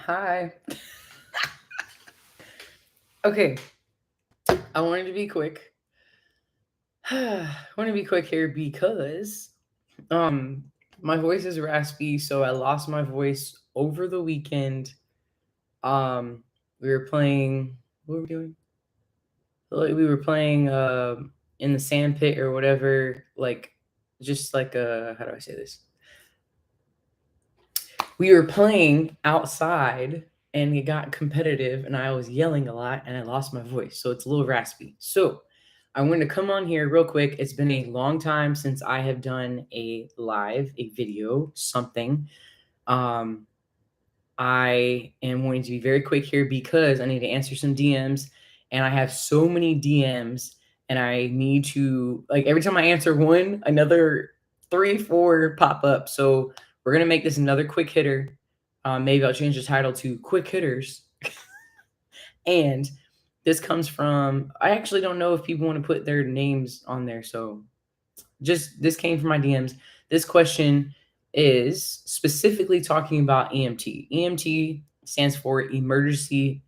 Hi. Okay, I wanted to be quick. I want to be quick here because um my voice is raspy, so I lost my voice over the weekend. Um we were playing what were we doing? We were playing in the sand pit or whatever, like just like how do I say this? We were playing outside and it got competitive and I was yelling a lot and I lost my voice. So it's a little raspy. So I wanted to come on here real quick. It's been a long time since I have done a video, something. Um, I am wanting to be very quick here because I need to answer some DMs and I have so many DMs and I need to, like, every time I answer one, another three, four pop up. So we're going to make this another quick hitter. Maybe I'll change the title to Quick Hitters. And this comes from, I actually don't know if people want to put their names on there. So just this came from my DMs. This question is specifically talking about EMT. EMT stands for Emergency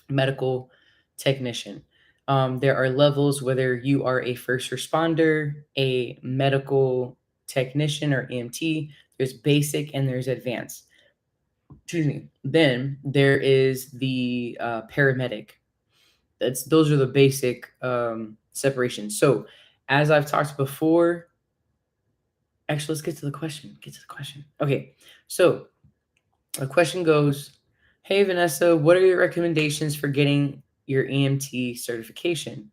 Medical Technician. There are levels, whether you are a first responder, a medical technician, or EMT. There's basic and there's advanced. Excuse me. Then there is the paramedic. Those are the basic separations. So as I've talked before, actually, let's get to the question. Get to the question. Okay. So the question goes, hey, Vanessa, what are your recommendations for getting your EMT certification?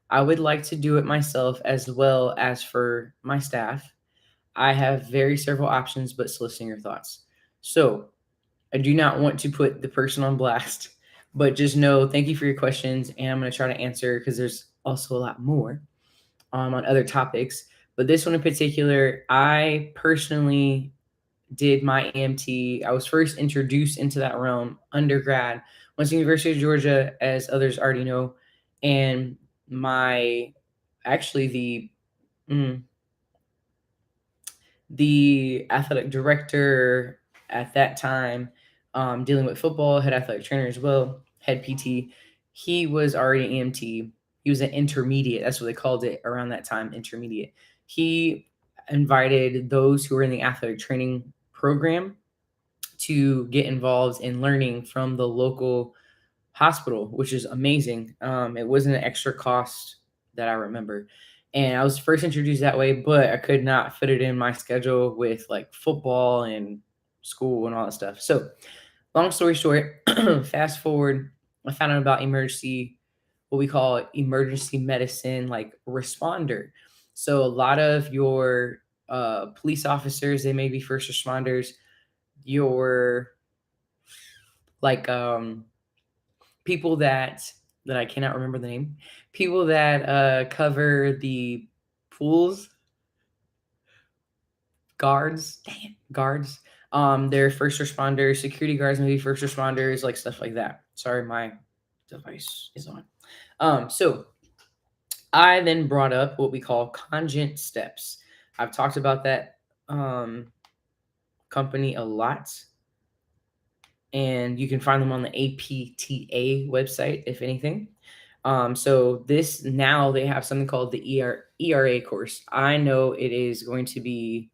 I would like to do it myself as well as for my staff. I have very several options, but soliciting your thoughts. So I do not want to put the person on blast, but just know thank you for your questions. And I'm going to try to answer because there's also a lot more on other topics. But this one in particular, I personally did my EMT. I was first introduced into that realm undergrad, went to University of Georgia, as others already know, and my actually mm, the athletic director at that time, dealing with football, head athletic trainer as well, head PT. He was already an EMT. He was an intermediate. That's what they called it around that time, intermediate. He invited those who were in the athletic training program to get involved in learning from the local hospital, which is amazing. It wasn't an extra cost that I remember. And I was first introduced that way, but I could not fit it in my schedule with like football and school and all that stuff. So, long story short, fast forward, I found out about what we call emergency medicine, like responder. So, a lot of your police officers, they may be first responders, your like people that I cannot remember the name, people that cover the pools, guards, dang it, guards. They're first responders, security guards, maybe first responders, like stuff like that. Sorry, my device is on. So I then brought up what we call conjugate steps. I've talked about that um, company a lot, and you can find them on the APTA website, if anything. So this now they have something called the ERA course. I know it is going to be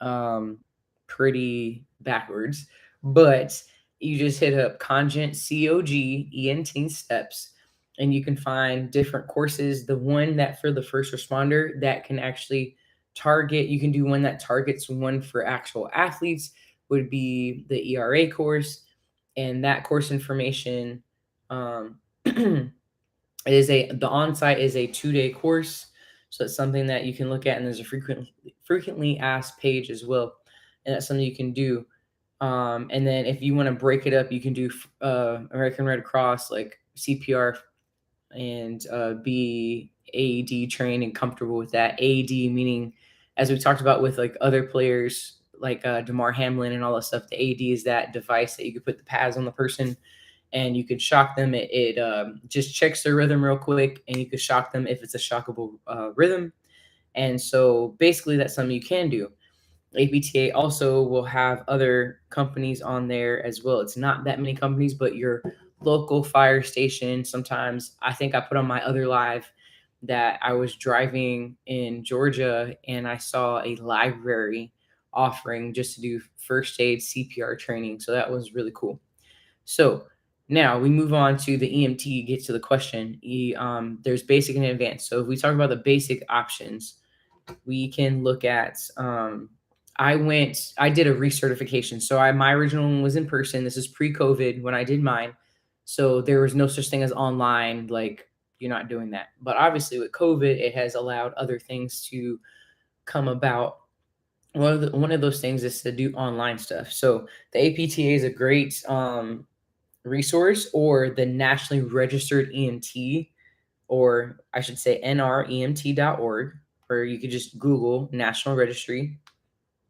um, pretty backwards, but you just hit up Congent COGENT steps, and you can find different courses. The one that for the first responder that can actually target, you can do one that targets one for actual athletes would be the ERA course, and that course information um, the on-site is a 2-day course, so it's something that you can look at, and there's a frequently asked page as well, and that's something you can do. And then if you want to break it up, you can do American Red Cross, like CPR, and be AED trained and comfortable with that. AED meaning, as we talked about with like other players like Damar Hamlin and all that stuff, the AED is that device that you could put the pads on the person and you could shock them. It just checks their rhythm real quick, and you could shock them if it's a shockable rhythm. And so basically, that's something you can do. APTA also will have other companies on there as well. It's not that many companies, but your local fire station. Sometimes I think I put on my other live that I was driving in Georgia and I saw a library offering just to do first aid CPR training. So that was really cool. So now we move on to the EMT, get to the question. There's basic and advanced. So if we talk about the basic options, we can look at I did a recertification. So my original one was in person. This is pre-COVID when I did mine. So there was no such thing as online, like you're not doing that. But obviously with COVID, it has allowed other things to come about. One of those things is to do online stuff. So the APTA is a great resource, or the nationally registered EMT, or I should say nremt.org, or you could just Google National Registry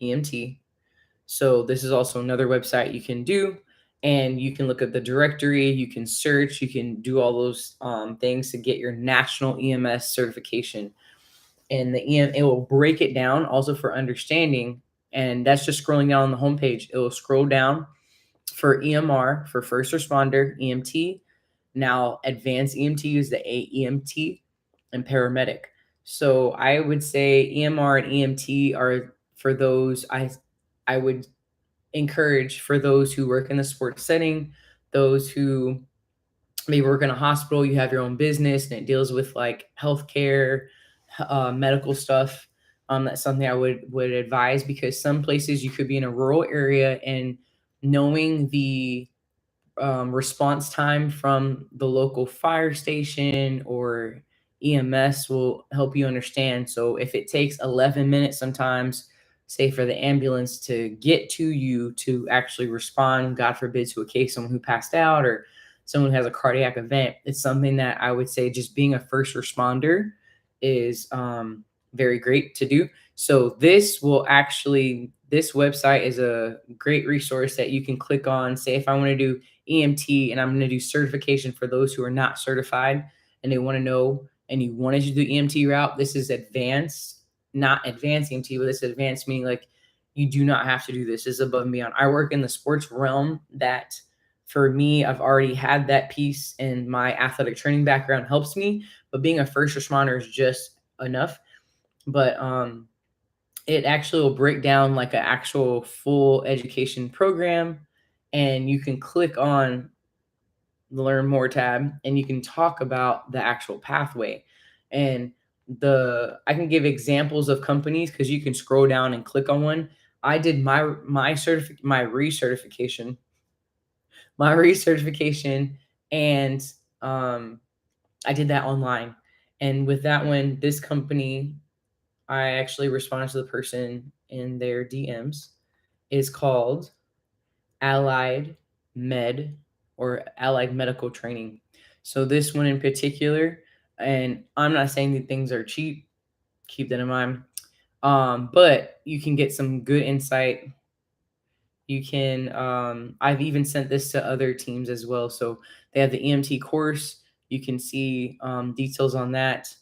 EMT. So this is also another website you can do, and you can look at the directory, you can search, you can do all those things to get your national EMS certification. And it will break it down also for understanding, and that's just scrolling down on the homepage. It will scroll down for EMR, for first responder, EMT. Now, advanced EMT is the AEMT, and paramedic. So I would say EMR and EMT are for those I would encourage for those who work in the sports setting, those who maybe work in a hospital, you have your own business and it deals with like healthcare, medical stuff. That's something I would advise, because some places you could be in a rural area, and knowing the response time from the local fire station or EMS will help you understand. So if it takes 11 minutes sometimes, say for the ambulance to get to you to actually respond, God forbid, to a case, someone who passed out or someone who has a cardiac event, it's something that I would say just being a first responder is very great to do. So this website is a great resource that you can click on. Say if I want to do EMT and I'm going to do certification for those who are not certified and they want to know, and you wanted to do EMT route, this is advanced, not advanced EMT, but this is advanced meaning like you do not have to do this. This is above and beyond. I work in the sports realm that for me, I've already had that piece, and my athletic training background helps me, but being a first responder is just enough. But it actually will break down like an actual full education program, and you can click on the learn more tab and you can talk about the actual pathway. And I can give examples of companies because you can scroll down and click on one. I did my recertification, and I did that online. And with that one, this company, I actually responded to the person in their DMs, is called Allied Med, or Allied Medical Training. So this one in particular, and I'm not saying that things are cheap, keep that in mind. But you can get some good insight. You can I've even sent this to other teams as well. So they have the EMT course. You can see details on that.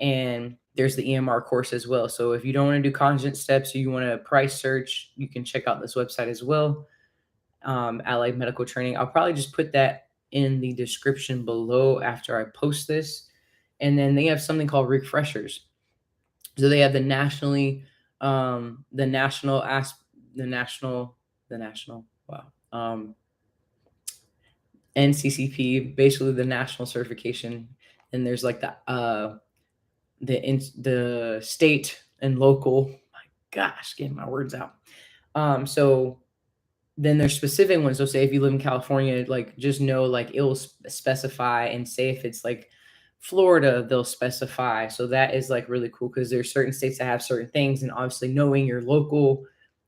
And there's the EMR course as well. So if you don't want to do conjugate steps or you want to price search, you can check out this website as well. Allied Medical Training. I'll probably just put that in the description below after I post this. And then they have something called refreshers. So they have the nationally, the national, as the national, the national, wow, NCCP, basically the national certification. And there's like the state and local. My gosh, getting my words out. So then there's specific ones. So say if you live in California, like just know like it will specify, and say if it's like Florida, they'll specify. So that is like really cool because there's certain states that have certain things, and obviously knowing your local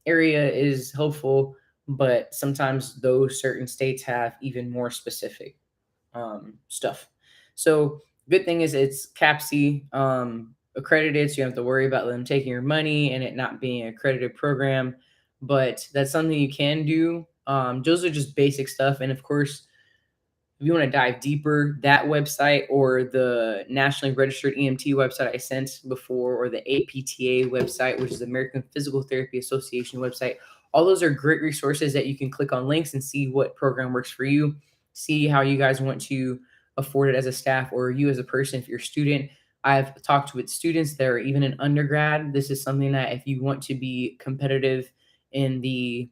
area is helpful. But sometimes those certain states have even more specific stuff. So good thing is it's CAPC accredited, so you don't have to worry about them taking your money and it not being an accredited program. But that's something you can do. Those are just basic stuff, and of course, if you want to dive deeper, that website or the nationally registered EMT website I sent before, or the APTA website, which is the American Physical Therapy Association website, all those are great resources that you can click on links and see what program works for you, see how you guys want to afford it as a staff or you as a person if you're a student. I've talked with students that are even in undergrad. This is something that if you want to be competitive in the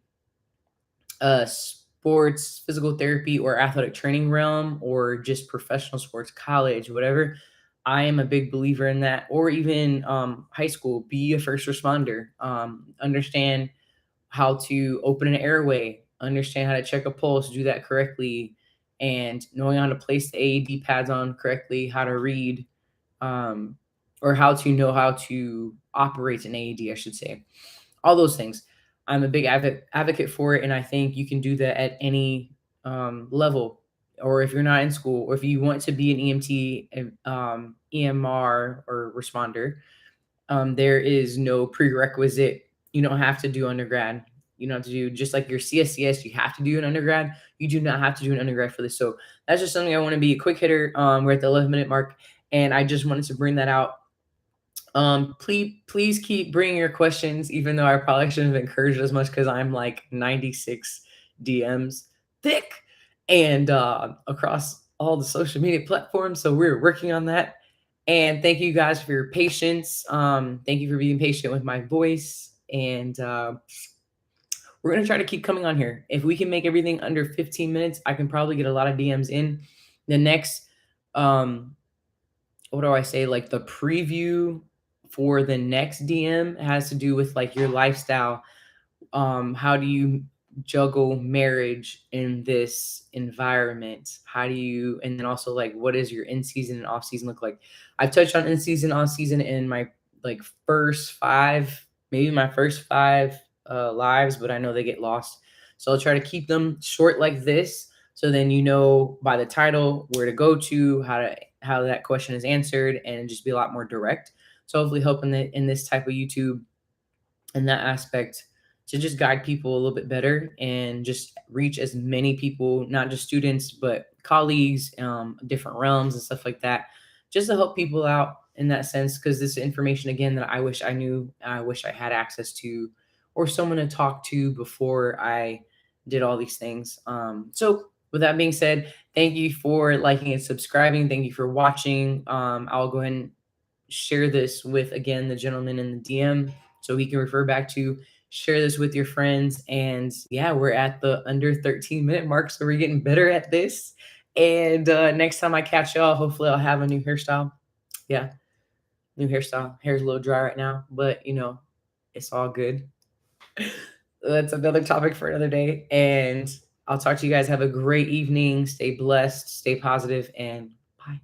sports, physical therapy, or athletic training realm, or just professional sports, college, whatever. I am a big believer in that. Or even high school, be a first responder. Understand how to open an airway, understand how to check a pulse, do that correctly, and knowing how to place the AED pads on correctly, how to read, um, or how to know how to operate an AED, I should say, all those things. I'm a big advocate for it, and I think you can do that at any level. Or if you're not in school, or if you want to be an EMT, EMR, or responder, there is no prerequisite. You don't have to do undergrad. You don't have to do, just like your CSCS, you have to do an undergrad. You do not have to do an undergrad for this. So that's just something I want to be a quick hitter. We're at the 11-minute mark, and I just wanted to bring that out. Please keep bringing your questions, even though I probably shouldn't have encouraged as much because I'm like 96 DMs thick and across all the social media platforms. So we're working on that. And thank you guys for your patience. Thank you for being patient with my voice. And we're gonna try to keep coming on here. If we can make everything under 15 minutes, I can probably get a lot of DMs in. The next um what do I say? Like the preview for the next DM has to do with like your lifestyle. How do you juggle marriage in this environment? How do you, and then also like what is your in season and off season look like? I've touched on in season, off season in my like first five, maybe my first five lives, but I know they get lost. So I'll try to keep them short like this. So then you know by the title where to go to, how that question is answered, and just be a lot more direct. So hopefully help in this type of YouTube in that aspect to just guide people a little bit better and just reach as many people, not just students, but colleagues, different realms and stuff like that, just to help people out in that sense. Because this information, again, that I wish I knew, I wish I had access to, or someone to talk to before I did all these things. So, with that being said, thank you for liking and subscribing. Thank you for watching. I'll go ahead and share this with, again, the gentleman in the DM so he can refer back to. Share this with your friends. And yeah, we're at the under 13-minute mark, so we're getting better at this. And next time I catch y'all, hopefully I'll have a new hairstyle. Yeah, new hairstyle. Hair's a little dry right now, but it's all good. That's another topic for another day. And I'll talk to you guys. Have a great evening. Stay blessed, stay positive, and bye.